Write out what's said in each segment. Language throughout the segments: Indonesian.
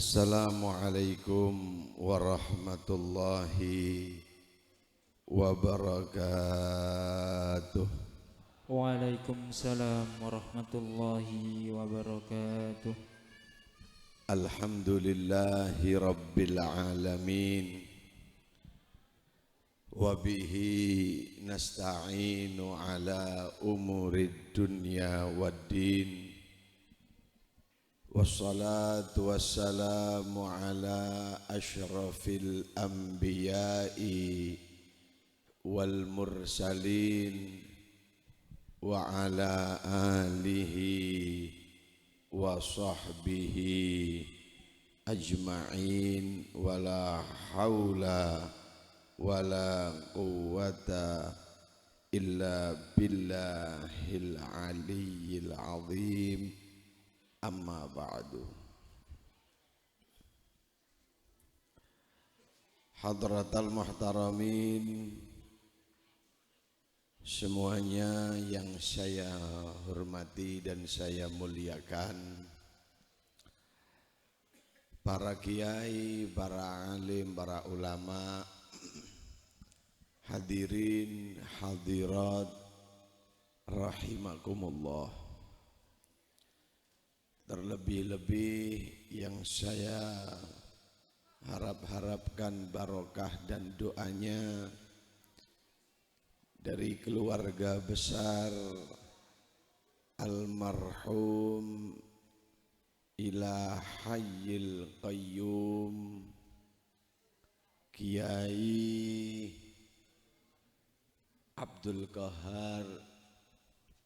Assalamualaikum warahmatullahi wabarakatuh. Waalaikumsalam warahmatullahi wabarakatuh. Alhamdulillahi rabbil alamin. Wabihi nasta'inu ala umurid dunya waddin. Wassalatu wassalamu ala ashrafil anbiya'i wal mursalin wa ala alihi wa sahbihi ajma'in wala hawla wala quwwata illa billahil aliyyil azim. Amma ba'du. Hadratal muhtaramin, semuanya yang saya hormati dan saya muliakan, para kiai, para alim, para ulama, hadirin, hadirat rahimakumullah. Terlebih-lebih yang saya harapkan barokah dan doanya dari keluarga besar almarhum ila hayyil qayyum Kiai Abdul Qahar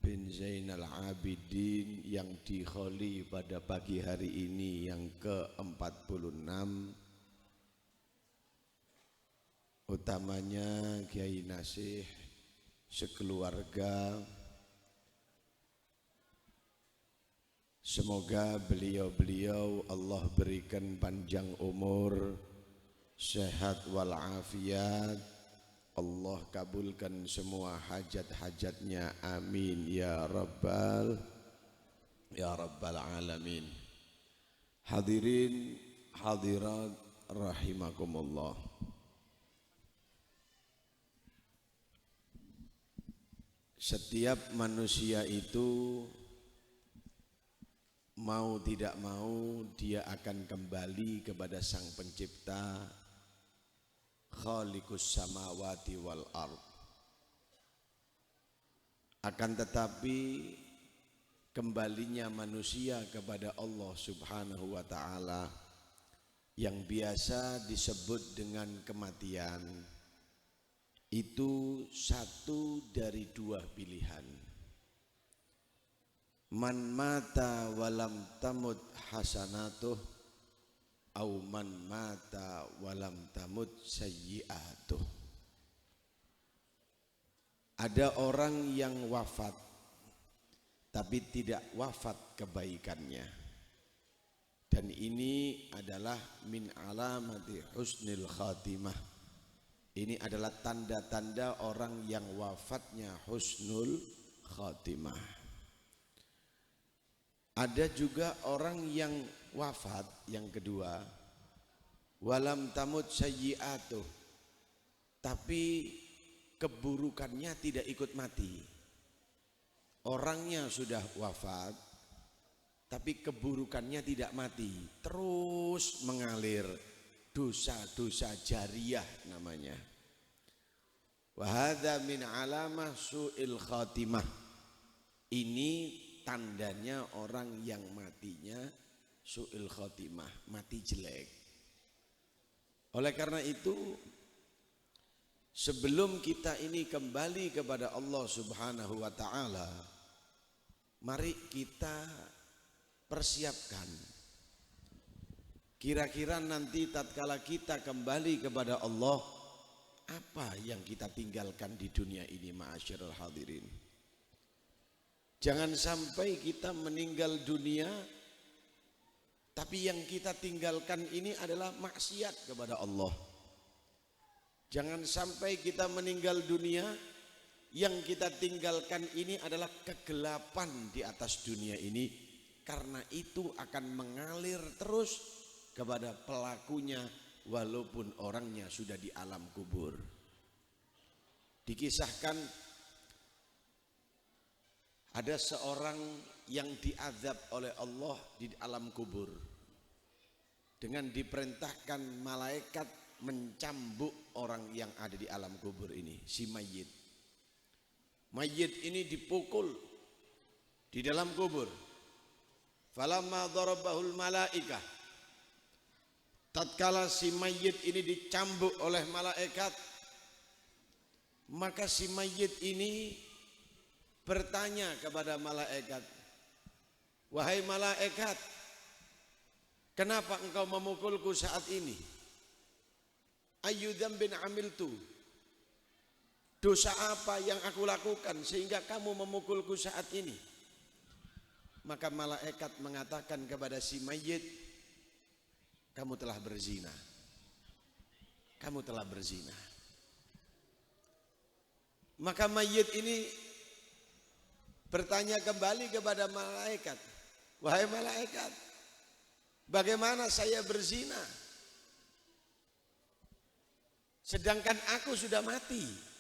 bin Zainal Abidin yang dikholi pada pagi hari ini yang ke-46, utamanya Kiai Nasih sekeluarga. Semoga beliau-beliau Allah berikan panjang umur, sehat walafiat. Allah kabulkan semua hajat-hajatnya, amin ya rabbal alamin. Hadirin hadirat rahimakumullah. Setiap manusia itu mau tidak mau dia akan kembali kepada Sang Pencipta, Khaliqus samawati wal ard. Akan tetapi kembalinya manusia kepada Allah Subhanahu wa taala yang biasa disebut dengan kematian itu satu dari dua pilihan. Man mata walam tamut hasanatuh, au man mata walam tamut sayyi'atuh. Ada orang yang wafat tapi tidak wafat kebaikannya, dan ini adalah min alamati husnil khatimah. Ini adalah tanda-tanda orang yang wafatnya husnul khatimah. Ada juga orang yang wafat yang kedua, walam tamut sayyi'atuh, tapi keburukannya tidak ikut mati. Orangnya sudah wafat tapi keburukannya tidak mati, terus mengalir, dosa-dosa jariyah namanya. Wa hadza min alamah su'il khatimah. Ini tandanya orang yang matinya su'il khatimah, mati jelek. Oleh karena itu, sebelum kita ini kembali kepada Allah Subhanahu wa taala, mari kita persiapkan. Kira-kira nanti tatkala kita kembali kepada Allah, apa yang kita tinggalkan di dunia ini, ma'asyiral hadirin. Jangan sampai kita meninggal dunia tapi yang kita tinggalkan ini adalah maksiat kepada Allah. Jangan sampai kita meninggal dunia yang kita tinggalkan ini adalah kegelapan di atas dunia ini, karena itu akan mengalir terus kepada pelakunya walaupun orangnya sudah di alam kubur. Dikisahkan ada seorang yang diazab oleh Allah di alam kubur dengan diperintahkan malaikat mencambuk orang yang ada di alam kubur ini, si mayit. Mayit ini dipukul di dalam kubur. Falamma darabahul malaikah, tatkala si mayit ini dicambuk oleh malaikat, maka si mayit ini bertanya kepada malaikat, wahai malaikat, kenapa engkau memukulku saat ini? Ayyu dzambin amiltu, dosa apa yang aku lakukan sehingga kamu memukulku saat ini? Maka malaikat mengatakan kepada si mayit, kamu telah berzina. Kamu telah berzina. Maka mayit ini bertanya kembali kepada malaikat, wahai malaikat, bagaimana saya berzina sedangkan aku sudah mati?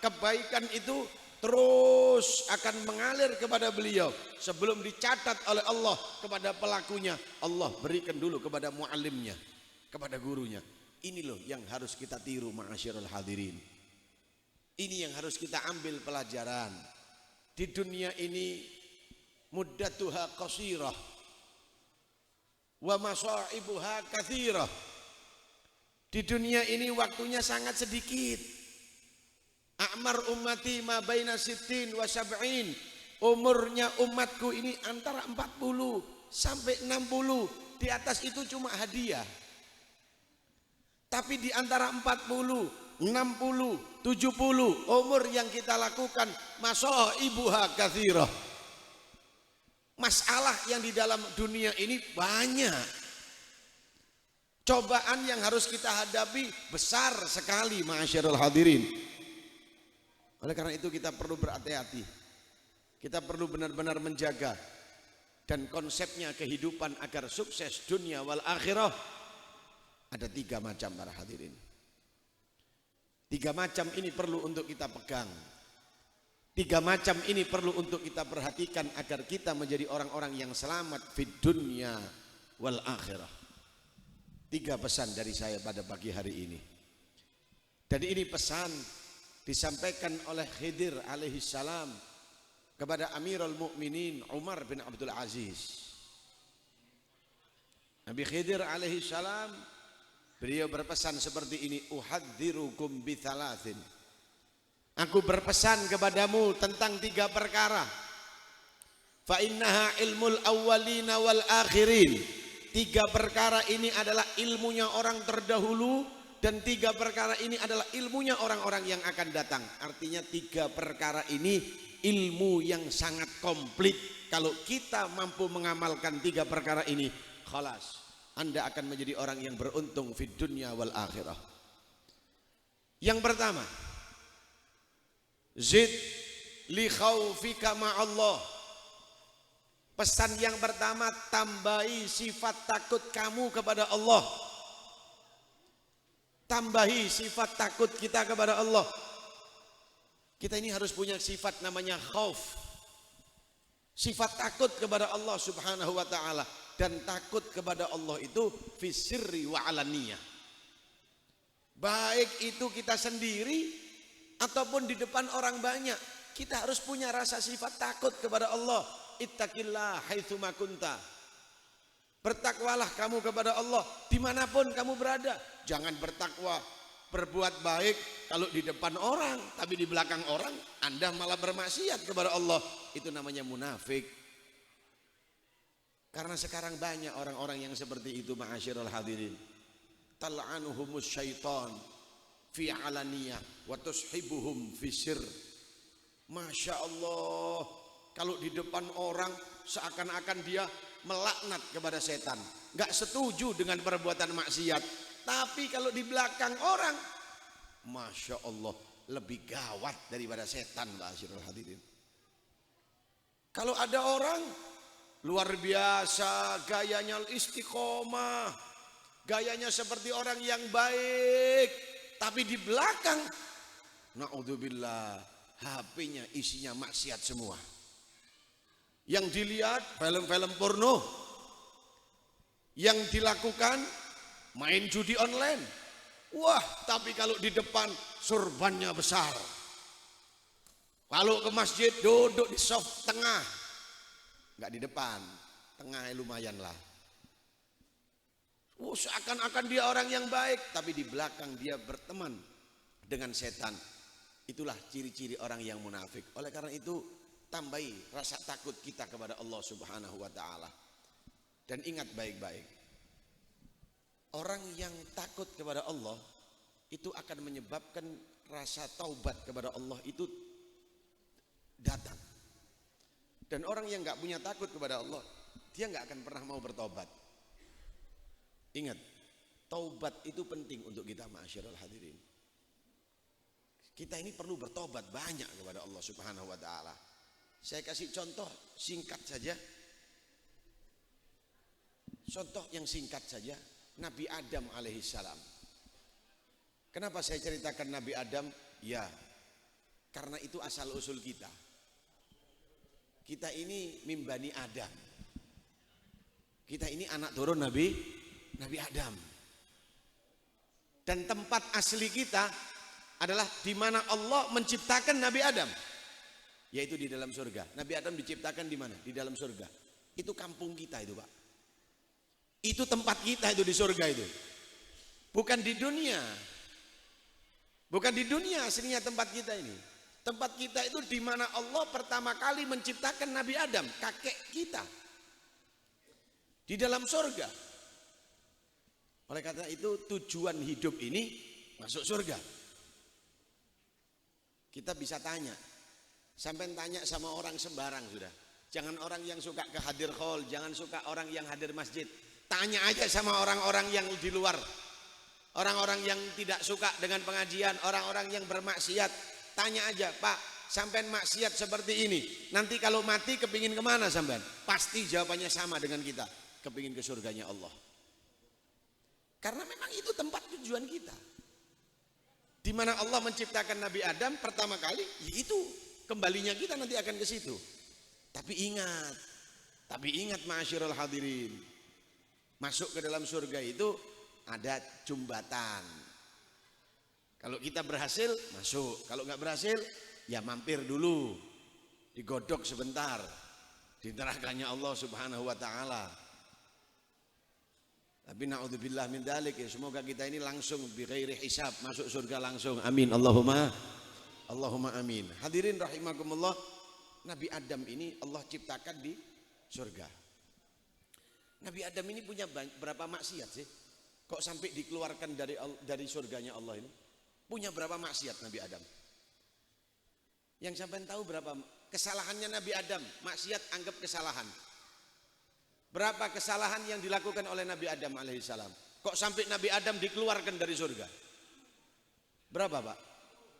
kebaikan itu terus akan mengalir kepada beliau sebelum dicatat oleh Allah kepada pelakunya. Allah berikan dulu kepada muallimnya, kepada gurunya. Ini loh yang harus kita tiru ma'asyiral hadirin. Ini yang harus kita ambil pelajaran. Di dunia ini muddatuha qasirah wa masaibuha katsirah. Di dunia ini waktunya sangat sedikit. A'mar ummati ma baina sittin wa sab'in. Umurnya umatku ini antara 40 sampai 60. Di atas itu cuma hadiah. Tapi di antara 40, 60, 70 umur yang kita lakukan masaibuha katsirah. Masalah yang di dalam dunia ini banyak. Cobaan yang harus kita hadapi besar sekali ma'asyiral hadirin. Oleh karena itu kita perlu berhati-hati. Kita perlu benar-benar menjaga. Dan konsepnya kehidupan agar sukses dunia wal akhirah ada 3 macam para hadirin. 3 macam ini perlu untuk kita pegang. 3 macam ini perlu untuk kita perhatikan agar kita menjadi orang-orang yang selamat fid dunya wal akhirah. 3 pesan dari saya pada pagi hari ini. Dan ini pesan disampaikan oleh Khidir alaihi salam kepada Amirul Mukminin Umar bin Abdul Aziz. Nabi Khidir alaihi salam beliau berpesan seperti ini, uhadzirukum bithalathin. Aku berpesan kepadamu tentang 3 perkara. Fa innaha ilmul awwalina wal akhirin. 3 perkara ini adalah ilmunya orang terdahulu. Dan 3 perkara ini adalah ilmunya orang-orang yang akan datang. Artinya 3 perkara ini ilmu yang sangat komplit. Kalau kita mampu mengamalkan 3 perkara ini, khalas, Anda akan menjadi orang yang beruntung fid dunya wal akhirah. Yang pertama, zid li khaufika ma'allah. Pesan yang pertama, tambahi sifat takut kamu kepada Allah. Tambahi sifat takut kita kepada Allah. Kita ini harus punya sifat namanya khauf. Sifat takut kepada Allah subhanahu wa ta'ala. Dan takut kepada Allah itu fi sirri wa alaniyah. Baik itu kita sendiri ataupun di depan orang banyak. Kita harus punya rasa sifat takut kepada Allah. Ittaqillah haitsuma kunta. Bertakwalah kamu kepada Allah dimanapun kamu berada. Jangan bertakwa, berbuat baik kalau di depan orang, tapi di belakang orang Anda malah bermaksiat kepada Allah. Itu namanya munafik. Karena sekarang banyak orang-orang yang seperti itu ma'asyiral hadirin. Tal'anuhumus syaitan fi alaniyah wa tushibuhum fi sir. Masya Allah, kalau di depan orang seakan-akan dia melaknat kepada setan, nggak setuju dengan perbuatan maksiat. Tapi kalau di belakang orang, Masya Allah, lebih gawat daripada setan, ma'asyiral hadirin. Kalau ada orang luar biasa, gayanya istiqomah, gayanya seperti orang yang baik, tapi di belakang, na'udzubillah, HP-nya isinya maksiat semua. Yang dilihat film-film porno, yang dilakukan main judi online. Wah, tapi kalau di depan surbannya besar. Kalau ke masjid duduk di soft tengah, nggak di depan, tengah lumayan lah. Seakan-akan dia orang yang baik, tapi di belakang dia berteman dengan setan. Itulah ciri-ciri orang yang munafik. Oleh karena itu, tambahi rasa takut kita kepada Allah subhanahu wa ta'ala. Dan ingat baik-baik, orang yang takut kepada Allah itu akan menyebabkan rasa taubat kepada Allah itu datang. Dan orang yang gak punya takut kepada Allah, dia gak akan pernah mau bertobat. Ingat, taubat itu penting untuk kita ma'asyiral hadirin. Kita ini perlu bertobat banyak kepada Allah subhanahu wa ta'ala. Saya kasih contoh singkat saja. Contoh yang singkat saja, Nabi Adam alaihissalam. Kenapa saya ceritakan Nabi Adam? Ya, Karena itu asal usul kita. Kita ini min bani Adam. Kita ini anak turun Nabi Adam. Dan tempat asli kita adalah di mana Allah menciptakan Nabi Adam, yaitu di dalam surga. Nabi Adam diciptakan di mana? Di dalam surga. Itu kampung kita itu, Pak. Itu tempat kita itu di surga itu. Bukan di dunia. Bukan di dunia aslinya tempat kita ini. Tempat kita itu di mana Allah pertama kali menciptakan Nabi Adam, kakek kita. Di dalam surga. Oleh karena itu tujuan hidup ini masuk surga. Kita bisa tanya. Sampai tanya sama orang sembarang sudah. Jangan orang yang suka ke hadir hall, jangan suka orang yang hadir masjid. Tanya aja sama orang-orang yang di luar. Orang-orang yang tidak suka dengan pengajian, orang-orang yang bermaksiat. Tanya aja, Pak, sampean maksiat seperti ini, nanti kalau mati kepingin kemana sampean? Pasti jawabannya sama dengan kita, kepingin ke surganya Allah. Karena memang itu tempat tujuan kita. Di mana Allah menciptakan Nabi Adam pertama kali, itu kembalinya kita nanti akan ke situ. Tapi ingat ma'asyiral hadirin, masuk ke dalam surga itu ada jembatan. Kalau kita berhasil, masuk. Kalau nggak berhasil, ya mampir dulu. Digodok sebentar. Di nerakanya Allah subhanahu wa ta'ala. Tapi na'udzubillah min dzalik, ya semoga kita ini langsung bi ghairi hisab, masuk surga langsung. Amin. Allahumma amin. Hadirin rahimakumullah, Nabi Adam ini Allah ciptakan di surga. Nabi Adam ini punya berapa maksiat sih? Kok sampai dikeluarkan dari surganya Allah ini? Punya berapa maksiat Nabi Adam? Yang sampai tahu berapa kesalahannya Nabi Adam? Maksiat anggap kesalahan. Berapa kesalahan yang dilakukan oleh Nabi Adam alaihissalam? Kok sampai Nabi Adam dikeluarkan dari surga? Berapa, Pak?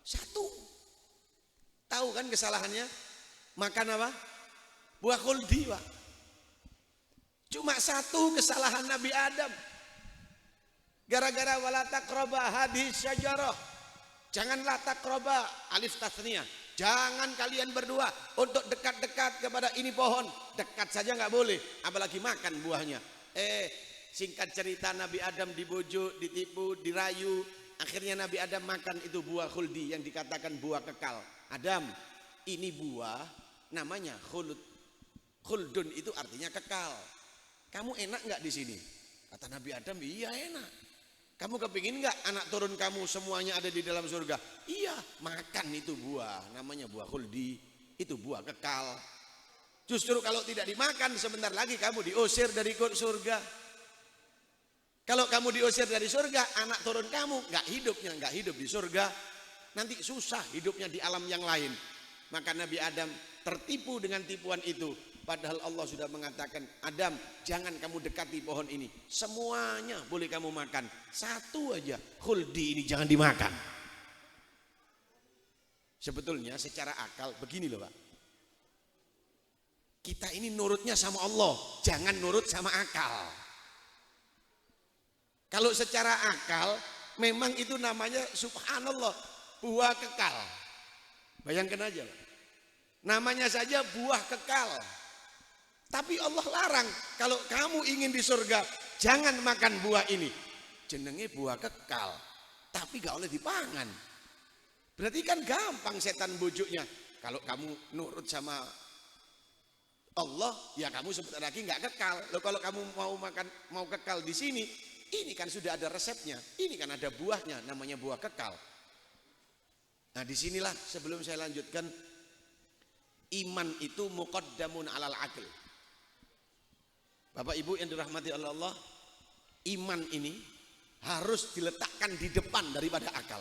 1. Tahu kan kesalahannya? Makan apa? Buah khuldi, Pak. Cuma 1 kesalahan Nabi Adam. Gara-gara wala taqraba hadhihi syajarah. Janganlah taqraba, alif tasniyah. Jangan kalian berdua untuk dekat-dekat kepada ini pohon. Dekat saja nggak boleh, apalagi makan buahnya. Singkat cerita, Nabi Adam dibujuk, ditipu, dirayu. Akhirnya Nabi Adam makan itu buah khuldi yang dikatakan buah kekal. Adam, ini buah namanya khuld. Khuldun itu artinya kekal. Kamu enak nggak di sini? Kata Nabi Adam, iya enak. Kamu kepingin nggak anak turun kamu semuanya ada di dalam surga? Iya, makan itu buah, namanya buah khuldi, itu buah kekal. Justru kalau tidak dimakan sebentar lagi kamu diusir dari surga. Kalau kamu diusir dari surga, anak turun kamu nggak hidup di surga, nanti susah hidupnya di alam yang lain. Maka Nabi Adam tertipu dengan tipuan itu. Padahal Allah sudah mengatakan, Adam, jangan kamu dekati pohon ini. Semuanya boleh kamu makan. 1 aja, khuldi ini jangan dimakan. Sebetulnya secara akal begini loh, Pak. Kita ini nurutnya sama Allah, jangan nurut sama akal. Kalau secara akal, memang itu namanya subhanallah, buah kekal. Bayangkan aja, Pak. Namanya saja buah kekal. Tapi Allah larang, kalau kamu ingin di surga, jangan makan buah ini. Jenenge buah kekal, tapi gak boleh dipangan. Berarti kan gampang setan bujuknya. Kalau kamu nurut sama Allah, ya kamu sebentar lagi gak kekal. Loh, kalau kamu mau kekal di sini, ini kan sudah ada resepnya. Ini kan ada buahnya, namanya buah kekal. Nah, disinilah sebelum saya lanjutkan, iman itu muqaddamun alal aql. Bapak Ibu yang dirahmati oleh Allah, iman ini harus diletakkan di depan daripada akal.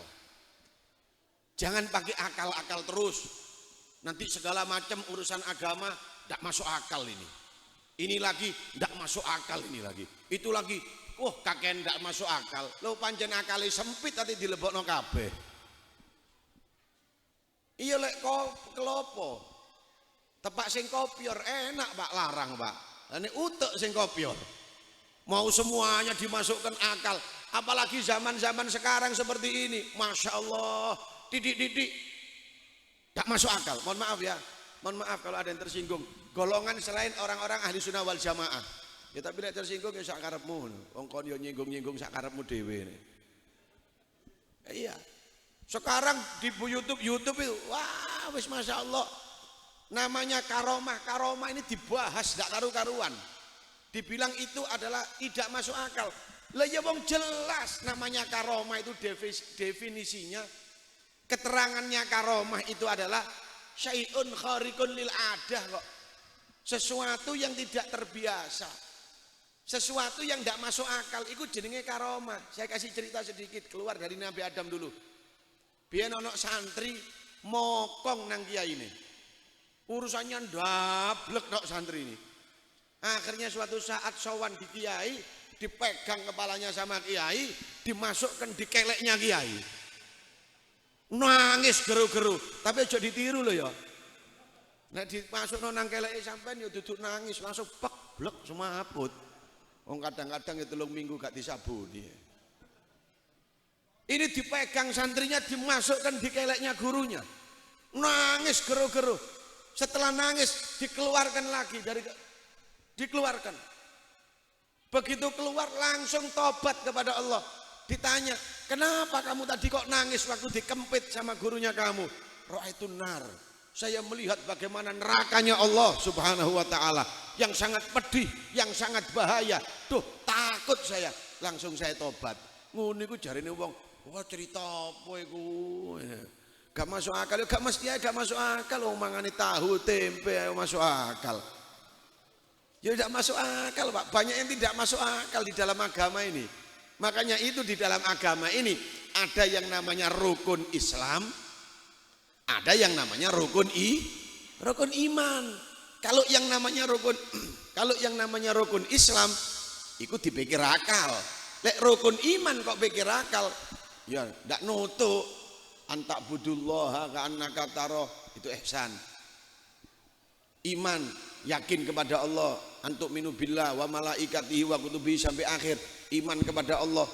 Jangan pakai akal-akal terus. Nanti segala macam urusan agama tidak masuk akal ini. Ini lagi tidak masuk akal, ini lagi. Itu lagi, kakek tidak masuk akal. Lo pancen akali sempit tadi dilebokno kabeh. Iya lek kelopo. Tepak sing kopior enak, Pak, larang, Pak. Ini utek sing kopior. Mau semuanya dimasukkan akal. Apalagi zaman-zaman sekarang seperti ini. Masya Allah. Didik-didik. Gak masuk akal. Mohon maaf ya. Mohon maaf kalau ada yang tersinggung. Golongan selain orang-orang ahli sunnah wal jamaah. Ya tapi nek tersinggung ya sak karepmu. Wong kon yo nyinggung-nyinggung sak karepmu dhewe. Iya. Sekarang di YouTube itu wah wis Masya Allah. Namanya karomah. Karomah ini dibahas gak karu-karuan. Dibilang itu adalah tidak masuk akal. Lah ya wong jelas namanya karomah itu definisinya, keterangannya karomah itu adalah syai'un khariqun lil adah kok. Sesuatu yang tidak terbiasa. Sesuatu yang tidak masuk akal itu jenenge karomah. Saya kasih cerita sedikit keluar dari Nabi Adam dulu. Biyen ana santri mokong nang kiai ini. Urusannya ndablek tok santri ini. Akhirnya suatu saat sowan di kiai, dipegang kepalanya sama kiai, dimasukkan di keleknya kiai. Nangis geru-geru, tapi aja ditiru loh ya. Nek dimasukno nang keleke sampean ya duduk nangis, langsung blek semua aput. Wong kadang-kadang itu 3 minggu gak disabuni. Ini dipegang santrinya, dimasukkan di keleknya gurunya. Nangis geru-geru. Setelah nangis dikeluarkan lagi dikeluarkan. Begitu keluar langsung tobat kepada Allah. Ditanya, kenapa kamu tadi kok nangis waktu dikempit sama gurunya kamu? Ra'aitun nar. Saya melihat bagaimana nerakanya Allah Subhanahu wa taala yang sangat pedih, yang sangat bahaya. Duh, takut saya. Langsung saya tobat. Ngono iku jarine wong, wah cerita apa iku? Gak masuk akal, gak mesti gak masuk akal. Wong mangane tahu tempe ayo masuk akal. Ya tidak masuk akal Pak, banyak yang tidak masuk akal di dalam agama ini. Makanya itu di dalam agama ini ada yang namanya rukun Islam, ada yang namanya rukun iman. Kalau yang namanya rukun Islam itu dipikir akal. Lek rukun iman kok pikir akal, ya ndak nutuk. Antak budullaha ka'annaka taro, itu ihsan. Iman, yakin kepada Allah, antuk minu billah wa malaikatihi wa kutubihi sampai akhir. Iman kepada Allah,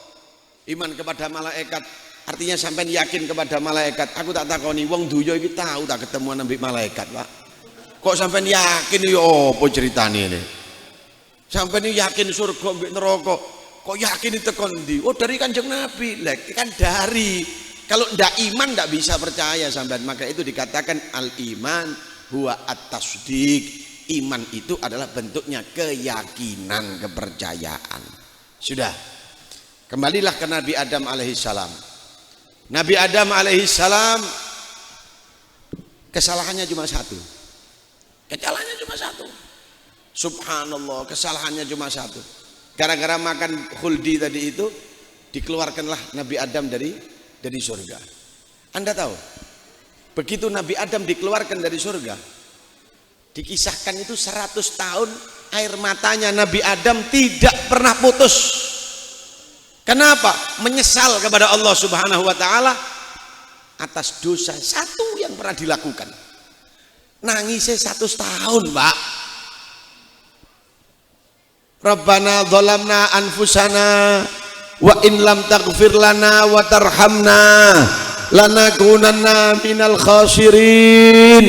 iman kepada malaikat. Artinya sampai yakin kepada malaikat. Aku tak takoni wong dunya iki tahu tak ketemuan ambek malaikat, Pak. Kok sampai yakin yo apa ceritane ini? Sampai yakin surga ambek neraka. Kok yakin itu kondi? Oh dari Kanjeng Nabi. Lah kan dari. Kalau ndak iman ndak bisa percaya sampean. Maka itu dikatakan al-iman huwa at-tasdiq. Iman itu adalah bentuknya keyakinan, kepercayaan. Sudah. Kembalilah ke Nabi Adam alaihissalam. Nabi Adam alaihissalam kesalahannya cuma satu. Kesalahannya cuma satu. Subhanallah, kesalahannya cuma satu. Gara-gara makan khuldi tadi itu dikeluarkanlah Nabi Adam dari surga. Anda tahu, begitu Nabi Adam dikeluarkan dari surga, dikisahkan itu 100 tahun air matanya Nabi Adam tidak pernah putus. Kenapa? Menyesal kepada Allah Subhanahu wa taala atas dosa satu yang pernah dilakukan. Nangisnya 100 tahun, Pak. Rabbana dhalamna anfusana wa in lam taghfir lana wa tarhamna lanakunanna minal khasirin.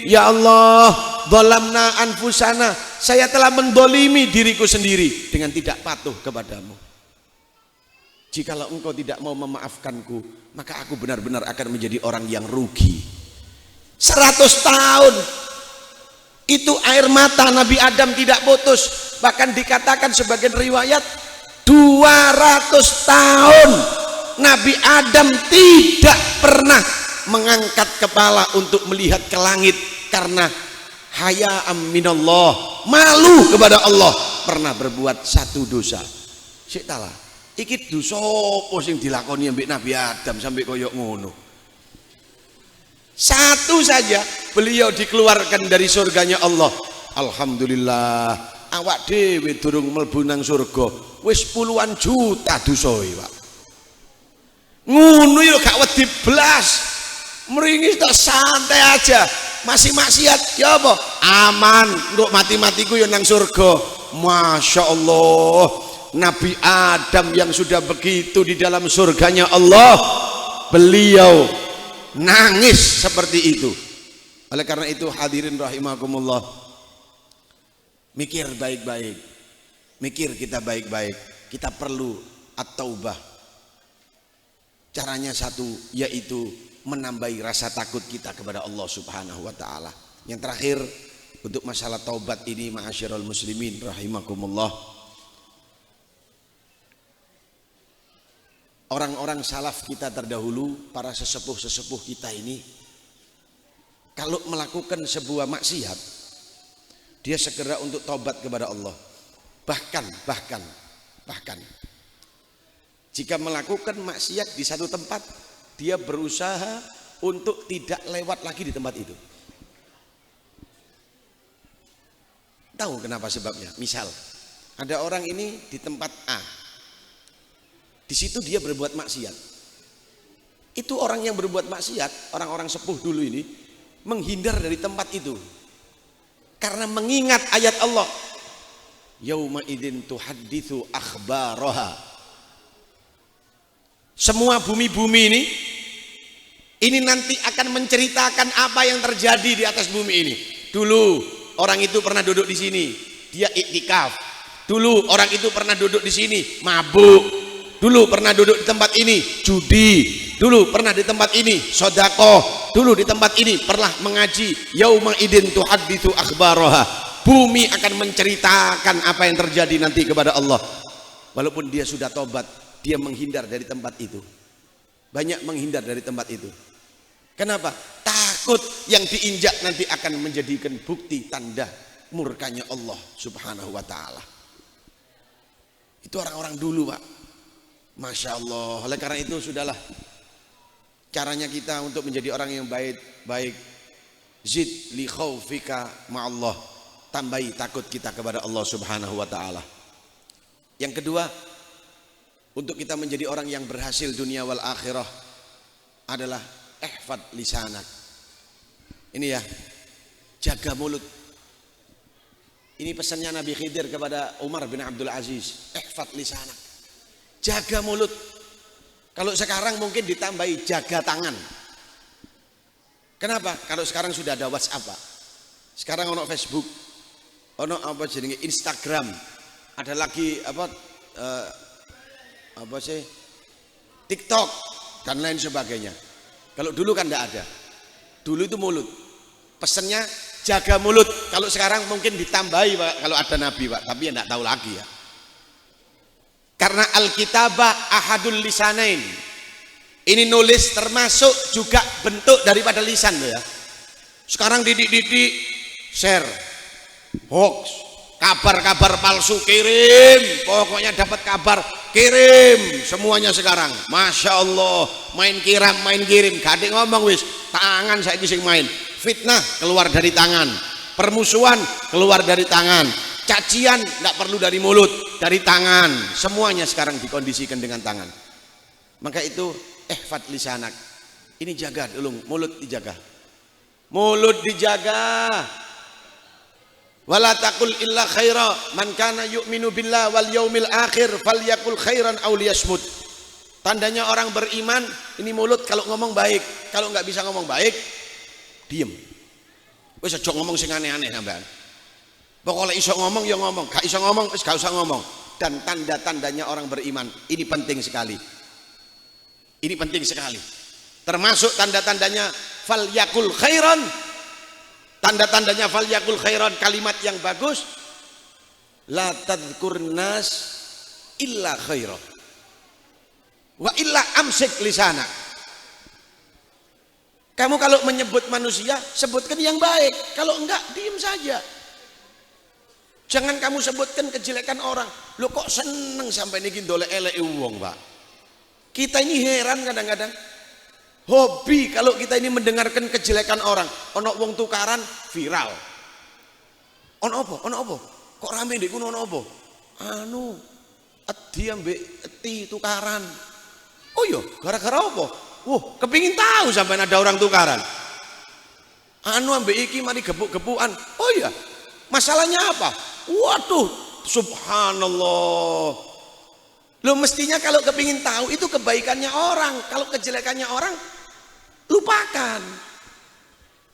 Ya Allah, dhalamna anfusana, saya telah mendolimi diriku sendiri dengan tidak patuh kepadamu. Jikalau engkau tidak mau memaafkanku, maka aku benar-benar akan menjadi orang yang rugi. 100 tahun itu air mata Nabi Adam tidak putus. Bahkan dikatakan sebagian riwayat 200 tahun Nabi Adam tidak pernah mengangkat kepala untuk melihat ke langit karena haya'am minallah, malu kepada Allah pernah berbuat satu dosa. Sik talah, iki dosa apa sing dilakoni ambek Nabi Adam sampai koyok ngono. Satu saja beliau dikeluarkan dari surganya Allah. Alhamdulillah, awak dhewe durung mlebu nang surga wis puluhan juta dosae, Pak. Ngono yo gak wedi blas. Mringis tak santai aja. Masih maksiat ya apa? Aman, untuk mati-matiku yo nang surga. Masya Allah, Nabi Adam yang sudah begitu di dalam surganya Allah, beliau nangis seperti itu. Oleh karena itu hadirin rahimakumullah, mikir baik-baik, mikir kita baik-baik. Kita perlu at-taubah. Caranya satu, yaitu menambahi rasa takut kita kepada Allah Subhanahu wa taala. Yang terakhir, untuk masalah taubat ini, ma'asyiral muslimin rahimakumullah, orang-orang salaf kita terdahulu, para sesepuh-sesepuh kita ini, kalau melakukan sebuah maksiat, dia segera untuk taubat kepada Allah. Bahkan jika melakukan maksiat di satu tempat, dia berusaha untuk tidak lewat lagi di tempat itu. Tahu kenapa sebabnya? Misal, ada orang ini di tempat A, di situ dia berbuat maksiat. Itu orang yang berbuat maksiat, orang-orang sepuh dulu ini menghindar dari tempat itu karena mengingat ayat Allah, yauma idzin tuhadditsu akhbaraha. Semua bumi-bumi ini nanti akan menceritakan apa yang terjadi di atas bumi ini. Dulu orang itu pernah duduk di sini, dia iktikaf. Dulu orang itu pernah duduk di sini, mabuk. Dulu pernah duduk di tempat ini, judi. Dulu pernah di tempat ini, sedekah. Dulu di tempat ini pernah mengaji. Yauma idzin tuhadditsu akhbaraha. Bumi akan menceritakan apa yang terjadi nanti kepada Allah. Walaupun dia sudah tobat, dia menghindar dari tempat itu. Banyak menghindar dari tempat itu. Kenapa? Takut yang diinjak nanti akan menjadikan bukti tanda murkanya Allah Subhanahu wa taala. Itu orang-orang dulu, Pak. Masya Allah. Oleh karena itu sudahlah, caranya kita untuk menjadi orang yang baik, zid li khaufika ma'allah, tambahi takut kita kepada Allah Subhanahu wa taala. Yang kedua, untuk kita menjadi orang yang berhasil dunia wal akhirah adalah ihfad lisanak. Ini ya, jaga mulut. Ini pesannya Nabi Khidir kepada Umar bin Abdul Aziz, ihfad lisanak. Jaga mulut. Kalau sekarang mungkin ditambahi jaga tangan. Kenapa? Kalau sekarang sudah ada WhatsApp, Pak. Sekarang ono Facebook, ono apa jenenge Instagram, ada lagi TikTok dan lain sebagainya. Kalau dulu kan tidak ada. Dulu itu mulut. Pesannya jaga mulut. Kalau sekarang mungkin ditambahi, Pak, kalau ada Nabi, Pak, tapi ya tidak tahu lagi ya. Karena Alkitabah ahadul lisanain. Ini nulis termasuk juga bentuk daripada lisan loh ya. Sekarang didik-didik share hoax, kabar-kabar palsu kirim, pokoknya dapat kabar kirim semuanya sekarang. Masya Allah, main kirim, gak ada ngomong wis, tangan saya sing main. Fitnah keluar dari tangan, permusuhan keluar dari tangan, cacian nggak perlu dari mulut, dari tangan. Semuanya sekarang dikondisikan dengan tangan. Maka itu ihfad lisanak. Ini jaga dulu, mulut dijaga. Mulut dijaga. Wala taqul illa khaira, man kana yu'minu billah wal yaumil akhir falyakul khairan aw liyasmut. Tandanya orang beriman, ini mulut kalau ngomong baik, kalau nggak bisa ngomong baik, diem. Wis aja ngomong sing aneh-aneh sampean. Pokoknya iso ngomong ya ngomong, gak iso ngomong wis gak usah ngomong. Dan tanda-tandanya orang beriman, ini penting sekali. Ini penting sekali. Termasuk tanda-tandanya falyakul khairan. Tanda-tandanya falyakul khairan, kalimat yang bagus. La tadhkurnas illa khairan wa illa amsik lisana. Kamu kalau menyebut manusia, sebutkan yang baik. Kalau enggak, diam saja. Jangan kamu sebutkan kejelekan orang. Loh kok seneng sampai niki ndolek eleke wong, Pak. Kita ini heran kadang-kadang. Hobi kalau kita ini mendengarkan kejelekan orang. Ono wong tukaran viral. Ono apa? Kok rame ndek kono ono apa? Anu, edi ambek eti tukaran. Oh iya, gara-gara apa? Kepingin tahu sampai ada orang tukaran. Anu ambek iki mari gebuk-gebukan. Oh iya, masalahnya apa? Waduh, subhanallah. Lo mestinya kalau kepingin tahu itu kebaikannya orang, kalau kejelekannya orang lupakan.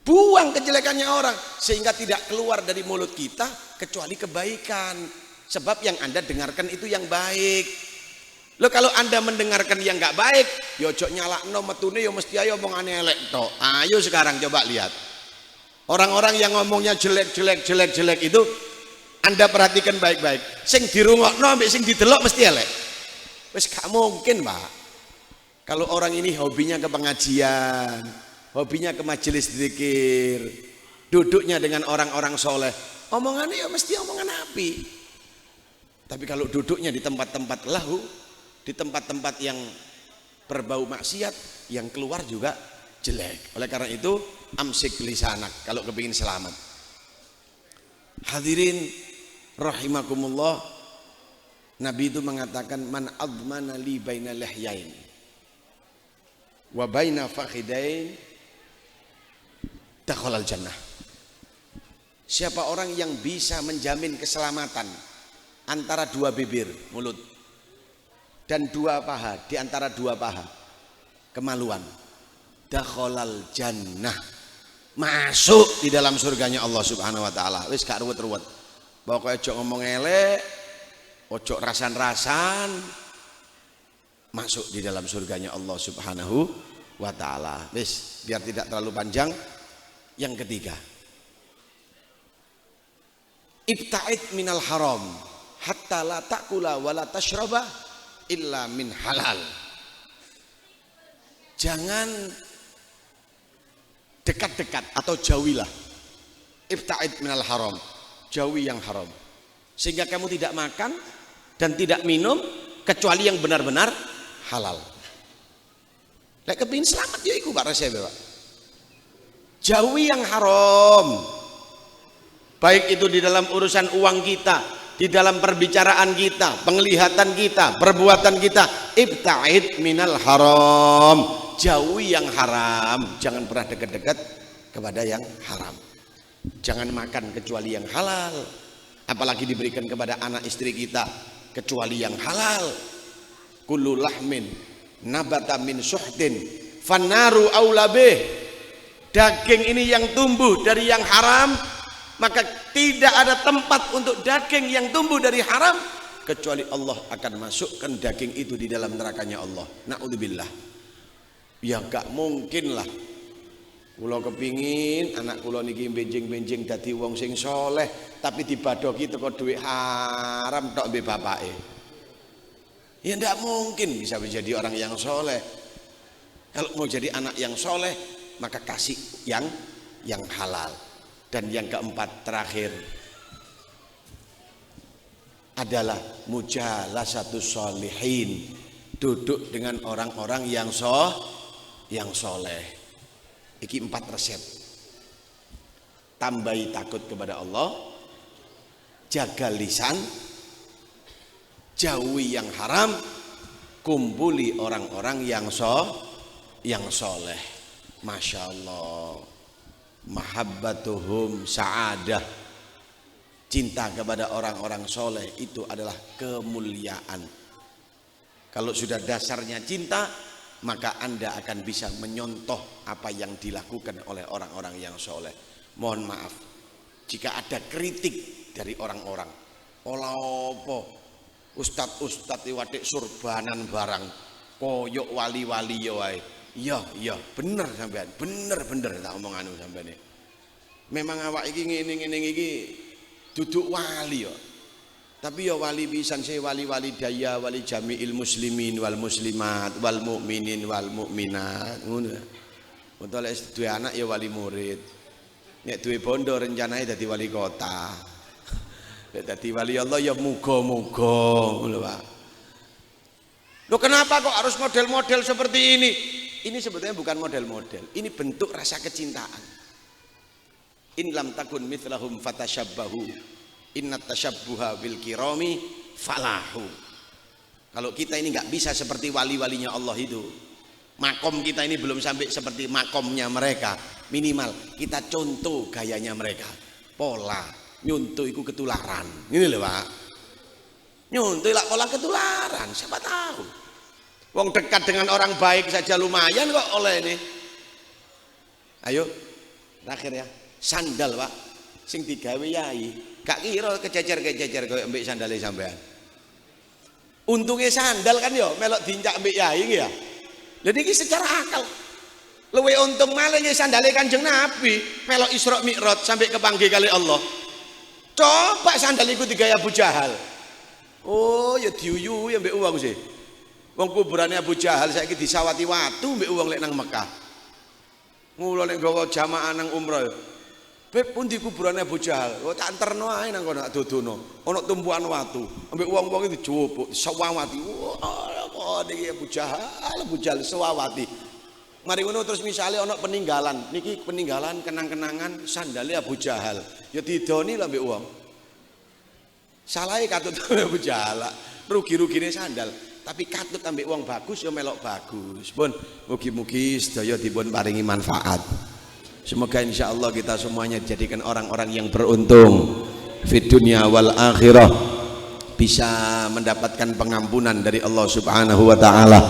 Buang kejelekannya orang sehingga tidak keluar dari mulut kita kecuali kebaikan. Sebab yang Anda dengarkan itu yang baik. Lo kalau Anda mendengarkan yang nggak baik, yo ojo nyalakno metune yo mesti ayo omong elek tok. Ayo sekarang coba lihat. Orang-orang yang ngomongnya jelek itu Anda perhatikan baik-baik. Sing dirungokno ambek sing didelok mesti elek. Wis gak mungkin, Pak. Kalau orang ini hobinya ke pengajian, hobinya ke majelis zikir, duduknya dengan orang-orang soleh, omongannya ya mesti omongan api. Tapi kalau duduknya di tempat-tempat lahu, di tempat-tempat yang berbau maksiat, yang keluar juga jelek. Oleh karena itu, amsik lisanak kalau kepingin selamat. Hadirin rahimakumullah, Nabi itu mengatakan man admana li baina lihyain wa baina fakhidain dakhalal jannah. Siapa orang yang bisa menjamin keselamatan antara dua bibir, mulut, dan dua paha, di antara dua paha, kemaluan, dakhalal jannah, masuk di dalam surganya Allah Subhanahu wa taala. Wis gak ruwet-ruwet. Pokoke ojo ngomong elek, ojo rasan-rasan, masuk di dalam surganya Allah Subhanahu wa taala. Wis, biar tidak terlalu panjang. Yang ketiga, ibta'id minal haram hatta la ta'kula wa la tashraba illa min halal. Jangan dekat-dekat atau jauhilah. Ibta'id minal haram, jauhi yang haram, sehingga kamu tidak makan dan tidak minum kecuali yang benar-benar halal. Lek kepingin selamat ya iku Pak resep Pak. Jauhi yang haram. Baik itu di dalam urusan uang kita, di dalam perbicaraan kita, penglihatan kita, perbuatan kita. Ibta'id minal haram. Jauhi yang haram. Jangan pernah dekat-dekat kepada yang haram. Jangan makan kecuali yang halal. Apalagi diberikan kepada anak istri kita kecuali yang halal. Kullu lahmin nabata min suhtin fannaru aula bih. Daging ini yang tumbuh dari yang haram, maka tidak ada tempat untuk daging yang tumbuh dari haram kecuali Allah akan masukkan daging itu di dalam nerakanya Allah. Na'udzubillah. Ya gak mungkin lah kula kepingin anak kula niki benjing-benjing dadi wong sing soleh, tapi dibadoki teko duit haram tok mbek bapake. Ya ndak mungkin bisa menjadi orang yang soleh. Kalau mau jadi anak yang soleh, maka kasih yang halal. Dan yang keempat terakhir adalah mujalasatus sholihin, duduk dengan orang-orang yang soleh. Iki 4 resep. Tambahi takut kepada Allah, jaga lisan, jauhi yang haram, kumpuli orang-orang yang soleh. Masya Allah. Mahabbatuhum sa'adah. Cinta kepada orang-orang soleh itu adalah kemuliaan. Kalau sudah dasarnya cinta, maka Anda akan bisa menyontoh apa yang dilakukan oleh orang-orang yang soleh. Mohon maaf jika ada kritik dari orang-orang. Ola apa ustad-ustad iwadik surbanan barang koyok wali-wali ya wae. Iya bener sampean, bener tak omong anu sampean. Memang awak iki ngene iki duduk wali ya. Tapi ya wali pisan sih, wali-wali daya, wali jami'il muslimin wal muslimat wal mukminin wal mukminat ngono. Untuk lek duwe anak ya wali murid. Nek duwe bondo rencanane dadi wali kota. Nek dadi wali Allah ya muga-muga ngono Pak. Loh kenapa kok harus model-model seperti ini? Ini sebetulnya bukan model-model, ini bentuk rasa kecintaan. In lam takun mithlahum fatashabbahu, innat tashabbuha bil kirami falahu. Kalau kita ini nggak bisa seperti wali-walinya Allah itu, makom kita ini belum sampai seperti makomnya mereka, minimal kita contoh gayanya mereka. Pola nyuntuh itu ketularan. Ini loh Pak. Nyuntuh lah pola ketularan, siapa tahu. Wong dekat dengan orang baik saja lumayan kok oleh ini. Ayo, Terakhir ya, sandal Pak, sing digawe yai, gak kira kececer-kececer koyo mbek sandale sampean. Untungnya sandal kan yo melok diincak mbek yai iki ya. Lha niki secara akal luwe untung malah nggih sandale Kanjeng Nabi melok Isra Mi'raj sampai kepanggih kali Allah. Coba sandal iku digawe Abu Jahal. Oh ya diuyu ya mbek uang sih. Wong kuburane Abu Jahal saiki disawati watu mbek uang lek nang Mekah. Mula nek gawa jamaah nang umrah. Beb pundi kuburane Abu Jahal? Oh tak enterno ae nang kono dodono. Ana tumpuan watu. Ambek wong-wong iki dijupuk, disawati. Wah, kok iki Abu Jahal sewawati. Mari ngono terus misalnya ana peninggalan, niki peninggalan kenang-kenangan sandale Abu Jahal. Ya didoni lah mbek wong. Salahe katut Abu Jahal, rugi-rugine sandal, tapi katut ambek wong bagus ya melok bagus. Pun mugi-mugi sedaya dipun paringi manfaat. Semoga insyaallah kita semuanya dijadikan orang-orang yang beruntung fid dunya wal akhirah, bisa mendapatkan pengampunan dari Allah Subhanahu wa taala.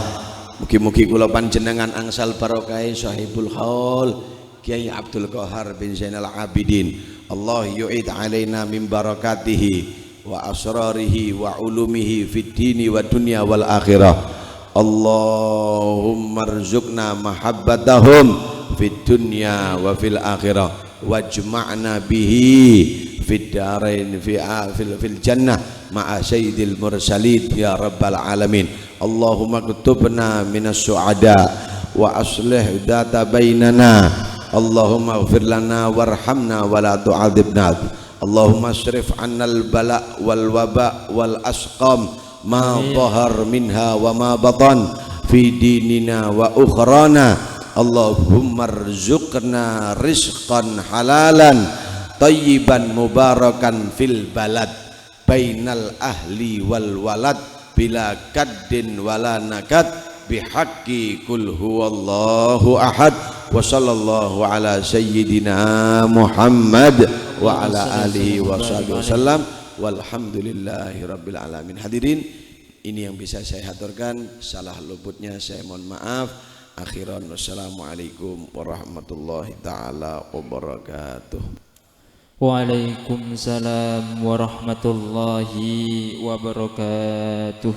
Mugi-mugi kula panjenengan angsal barokah sahibul haul Kiai Abdul Qahar bin Zainal Abidin. Allah yu'id alaina min barakatihi wa asrarihi wa ulumihi fid dini wa dunya wal akhirah. Allahumma rzuqna mahabbatahum fid dunya wa fil akhirah wajma'na bihi fid darain fil jannah ma'a sayyidil mursalin ya rabbal alamin. Allahumma kutubna minas su'ada wa aslih data bainana. Allahumma ighfir lana warhamna wa la tu'adzibna. Allahumma asrif 'annal bala wal waba wal asqam ma dhahar minha wa ma batan fi dinina wa ukhrana. Allahumma rzuqna rizqan halalan tayyiban mubarakan fil balad bainal ahli wal walad bila kaddin wala nakad bihaqqi kul huwallahu ahad wa sallallahu ala sayyidina Muhammad wa ala alihi wa sahbihi wasallam walhamdulillahi rabbil alamin. Hadirin, ini yang bisa saya haturkan, salah luputnya saya mohon maaf. Akhiran wassalamualaikum warahmatullahi taala wabarakatuh. Waalaikumsalam warahmatullahi wabarakatuh.